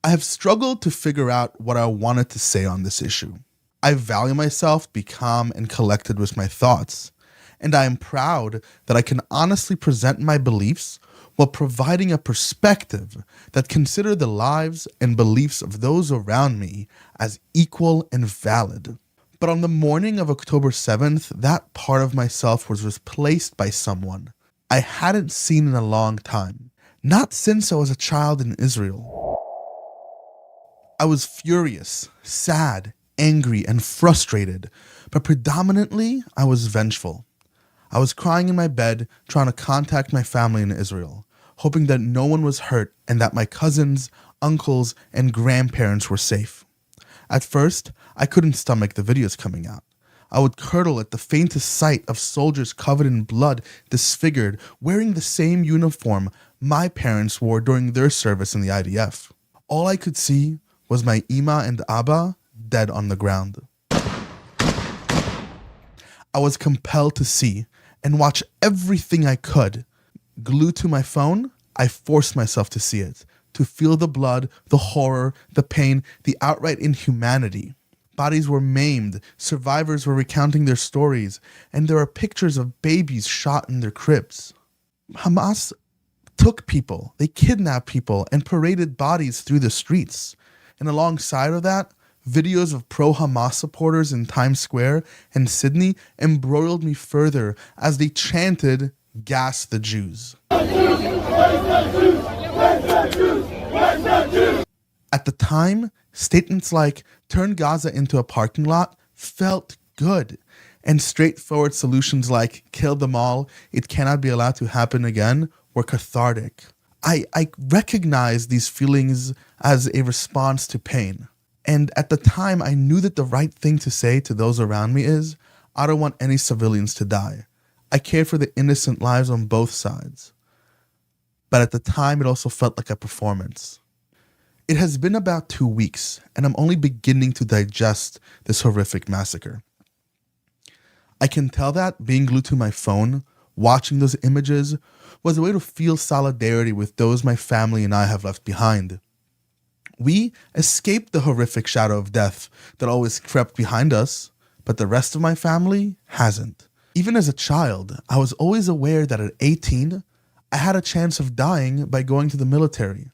I have struggled to figure out what I wanted to say on this issue. I value myself to be calm and collected with my thoughts, and I am proud that I can honestly present my beliefs while providing a perspective that consider the lives and beliefs of those around me as equal and valid. But on the morning of October 7th, that part of myself was replaced by someone I hadn't seen in a long time, not since I was a child in Israel. I was furious, sad, angry, and frustrated, but predominantly I was vengeful. I was crying in my bed, trying to contact my family in Israel, hoping that no one was hurt and that my cousins, uncles, and grandparents were safe. At first, I couldn't stomach the videos coming out. I would curdle at the faintest sight of soldiers covered in blood, disfigured, wearing the same uniform my parents wore during their service in the IDF. All I could see was my Ima and Abba dead on the ground. I was compelled to see and watch everything I could. Glued to my phone, I forced myself to see it, to feel the blood, the horror, the pain, the outright inhumanity. Bodies were maimed, survivors were recounting their stories, and there are pictures of babies shot in their cribs. Hamas took people, they kidnapped people, and paraded bodies through the streets. And alongside of that, videos of pro-Hamas supporters in Times Square and Sydney embroiled me further as they chanted, "Gas the Jews." At the time, statements like "turn Gaza into a parking lot" felt good, and straightforward solutions like "kill them all, it cannot be allowed to happen again" were cathartic. I recognized these feelings as a response to pain. And at the time, I knew that the right thing to say to those around me is, I don't want any civilians to die. I care for the innocent lives on both sides. But at the time, it also felt like a performance. It has been about 2 weeks, and I'm only beginning to digest this horrific massacre. I can tell that being glued to my phone, watching those images, was a way to feel solidarity with those my family and I have left behind. We escaped the horrific shadow of death that always crept behind us, but the rest of my family hasn't. Even as a child, I was always aware that at 18, I had a chance of dying by going to the military.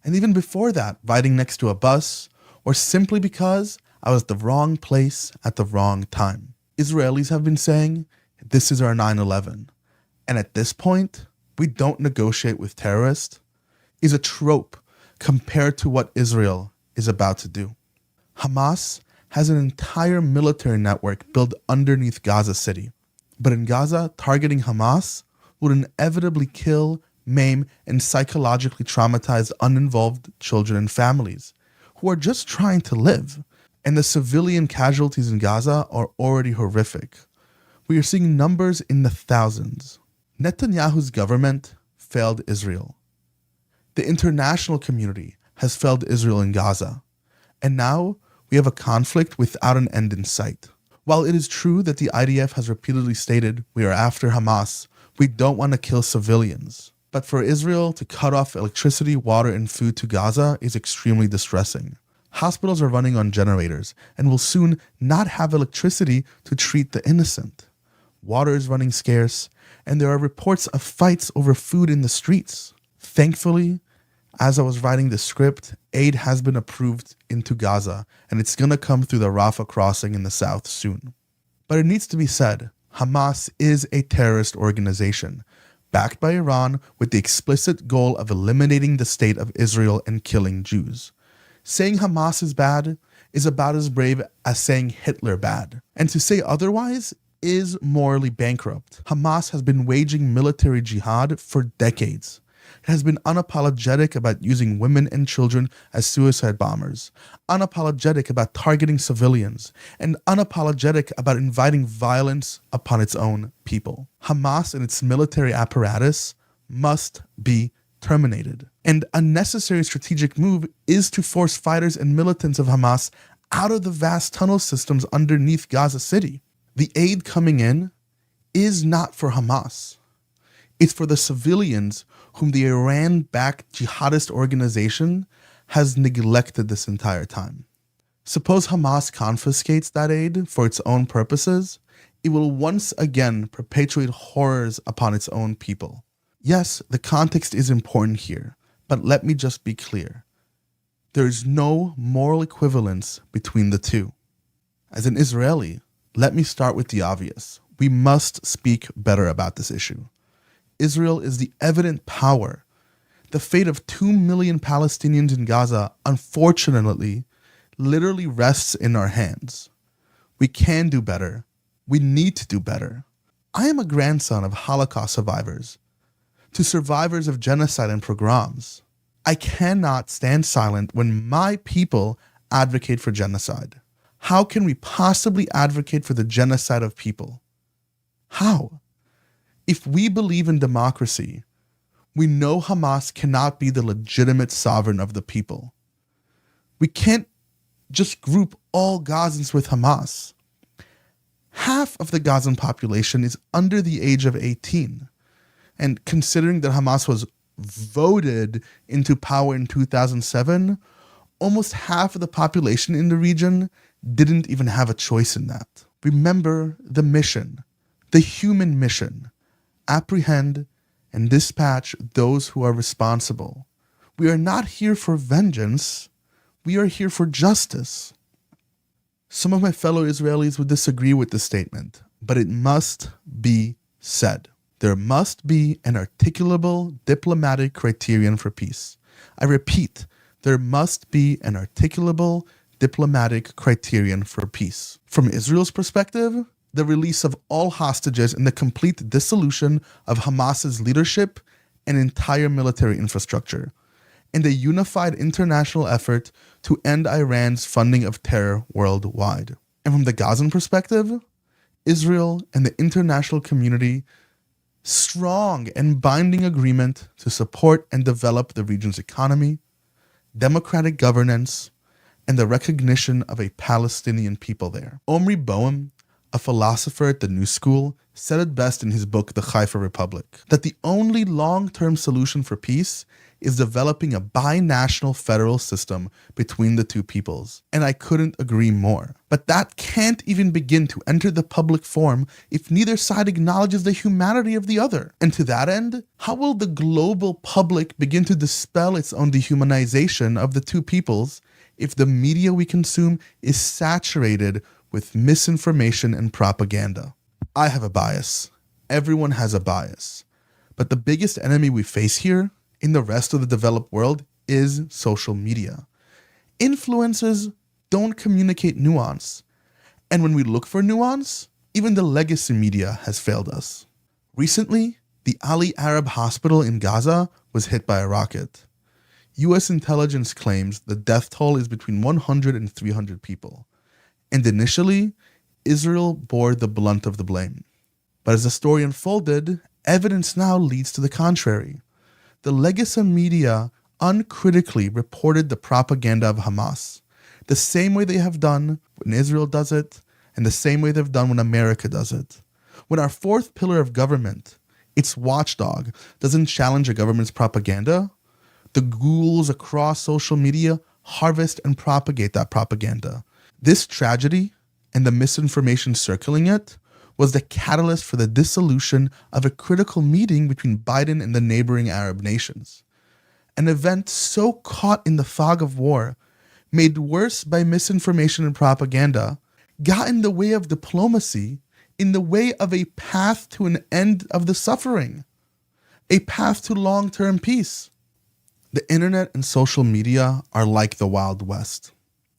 And even before that, riding next to a bus, or simply because I was at the wrong place at the wrong time. Israelis have been saying, this is our 9/11. And at this point, we don't negotiate with terrorists, is a trope compared to what Israel is about to do. Hamas has an entire military network built underneath Gaza City. But in Gaza, targeting Hamas would inevitably kill, maim, and psychologically traumatize uninvolved children and families who are just trying to live. And the civilian casualties in Gaza are already horrific. We are seeing numbers in the thousands. Netanyahu's government failed Israel. The international community has failed Israel in Gaza. And now we have a conflict without an end in sight. While it is true that the IDF has repeatedly stated we are after Hamas, we don't want to kill civilians. But for Israel to cut off electricity, water, and food to Gaza is extremely distressing. Hospitals are running on generators and will soon not have electricity to treat the innocent. Water is running scarce, and there are reports of fights over food in the streets. Thankfully, as I was writing the script, aid has been approved into Gaza, and it's going to come through the Rafah crossing in the south soon. But it needs to be said, Hamas is a terrorist organization, backed by Iran with the explicit goal of eliminating the state of Israel and killing Jews. Saying Hamas is bad is about as brave as saying Hitler bad. And to say otherwise is morally bankrupt. Hamas has been waging military jihad for decades. It has been unapologetic about using women and children as suicide bombers, unapologetic about targeting civilians, and unapologetic about inviting violence upon its own people. Hamas and its military apparatus must be terminated. And a necessary strategic move is to force fighters and militants of Hamas out of the vast tunnel systems underneath Gaza City. The aid coming in is not for Hamas. It's for the civilians whom the Iran-backed jihadist organization has neglected this entire time. Suppose Hamas confiscates that aid for its own purposes, it will once again perpetuate horrors upon its own people. Yes, the context is important here, but let me just be clear. There is no moral equivalence between the two. As an Israeli, let me start with the obvious. We must speak better about this issue. Israel is the evident power. The fate of 2 million Palestinians in Gaza, unfortunately, literally rests in our hands. We can do better. We need to do better. I am a grandson of Holocaust survivors, to survivors of genocide and pogroms. I cannot stand silent when my people advocate for genocide. How can we possibly advocate for the genocide of people? How? If we believe in democracy, we know Hamas cannot be the legitimate sovereign of the people. We can't just group all Gazans with Hamas. Half of the Gazan population is under the age of 18. And considering that Hamas was voted into power in 2007, almost half of the population in the region didn't even have a choice in that. Remember the mission, the human mission. Apprehend and dispatch those who are responsible. We are not here for vengeance. We are here for justice. Some of my fellow Israelis would disagree with this statement, but it must be said. There must be an articulable diplomatic criterion for peace. I repeat, there must be an articulable diplomatic criterion for peace. From Israel's perspective, the release of all hostages and the complete dissolution of Hamas's leadership and entire military infrastructure, and a unified international effort to end Iran's funding of terror worldwide. And from the Gazan perspective, Israel and the international community strong and binding agreement to support and develop the region's economy, democratic governance, and the recognition of a Palestinian people there. Omri Boehm, a philosopher at the New School, said it best in his book, The Haifa Republic, that the only long-term solution for peace is developing a binational federal system between the two peoples. And I couldn't agree more. But that can't even begin to enter the public forum if neither side acknowledges the humanity of the other. And to that end, how will the global public begin to dispel its own dehumanization of the two peoples if the media we consume is saturated with misinformation and propaganda? I have a bias. Everyone has a bias. But the biggest enemy we face here in the rest of the developed world is social media. Influencers don't communicate nuance. And when we look for nuance, even the legacy media has failed us. Recently, the Ali Arab Hospital in Gaza was hit by a rocket. US intelligence claims the death toll is between 100 and 300 people. And initially, Israel bore the brunt of the blame. But as the story unfolded, evidence now leads to the contrary. The legacy media uncritically reported the propaganda of Hamas, the same way they have done when Israel does it, and the same way they've done when America does it. When our fourth pillar of government, its watchdog, doesn't challenge a government's propaganda, the ghouls across social media harvest and propagate that propaganda. This tragedy and the misinformation circling it was the catalyst for the dissolution of a critical meeting between Biden and the neighboring Arab nations. An event so caught in the fog of war, made worse by misinformation and propaganda, got in the way of diplomacy, in the way of a path to an end of the suffering, a path to long-term peace. The internet and social media are like the Wild West.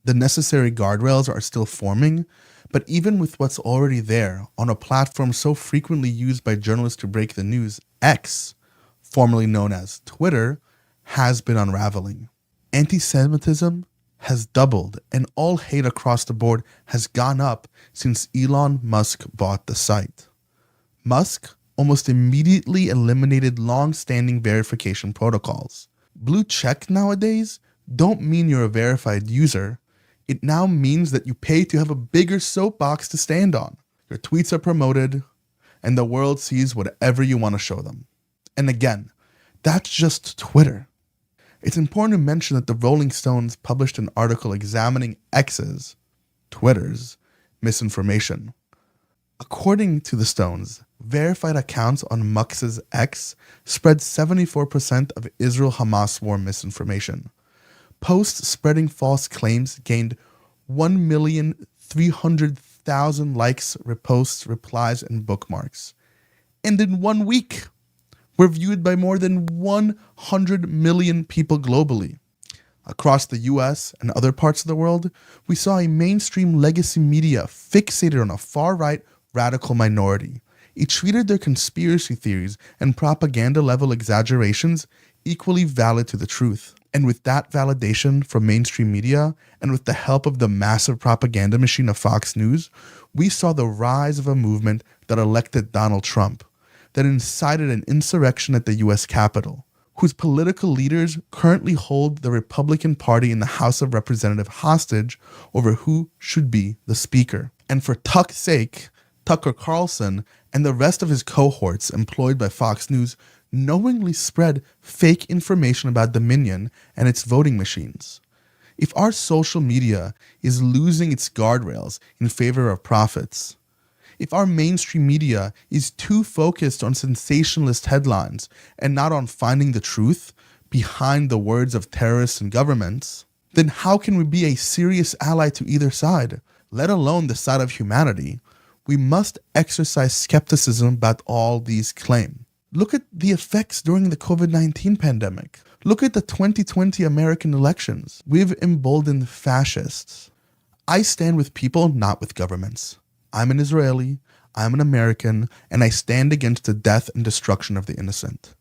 The necessary guardrails are still forming, but even with what's already there on a platform so frequently used by journalists to break the news, X, formerly known as Twitter, has been unraveling. Anti-Semitism has doubled, and all hate across the board has gone up since Elon Musk bought the site. Musk almost immediately eliminated long-standing verification protocols. Blue check nowadays don't mean you're a verified user. It now means that you pay to have a bigger soapbox to stand on. Your tweets are promoted, and the world sees whatever you want to show them. And again, that's just Twitter. It's important to mention that the Rolling Stones published an article examining X's, Twitter's, misinformation. According to the Stones, verified accounts on Mux's X spread 74% of Israel-Hamas war misinformation. Posts spreading false claims gained 1,300,000 likes, reposts, replies, and bookmarks. And in 1 week, were viewed by more than 100 million people globally. Across the US and other parts of the world, we saw a mainstream legacy media fixated on a far-right radical minority. It treated their conspiracy theories and propaganda-level exaggerations equally valid to the truth. And with that validation from mainstream media, and with the help of the massive propaganda machine of Fox News, we saw the rise of a movement that elected Donald Trump, that incited an insurrection at the US Capitol, whose political leaders currently hold the Republican Party in the House of Representatives hostage over who should be the speaker. And for Tuck's sake, Tucker Carlson and the rest of his cohorts employed by Fox News knowingly spread fake information about Dominion and its voting machines. If our social media is losing its guardrails in favor of profits, if our mainstream media is too focused on sensationalist headlines and not on finding the truth behind the words of terrorists and governments, then how can we be a serious ally to either side, let alone the side of humanity? We must exercise skepticism about all these claims. Look at the effects during the COVID-19 pandemic. Look at the 2020 American elections. We've emboldened fascists. I stand with people, not with governments. I'm an Israeli, I'm an American, and I stand against the death and destruction of the innocent.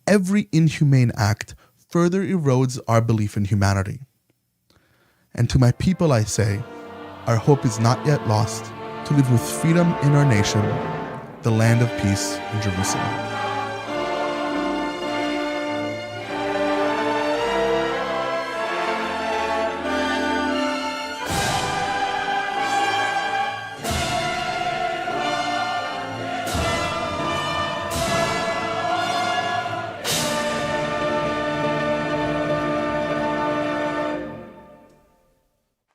Every inhumane act further erodes our belief in humanity. And to my people I say, our hope is not yet lost, to live with freedom in our nation, the land of peace in Jerusalem.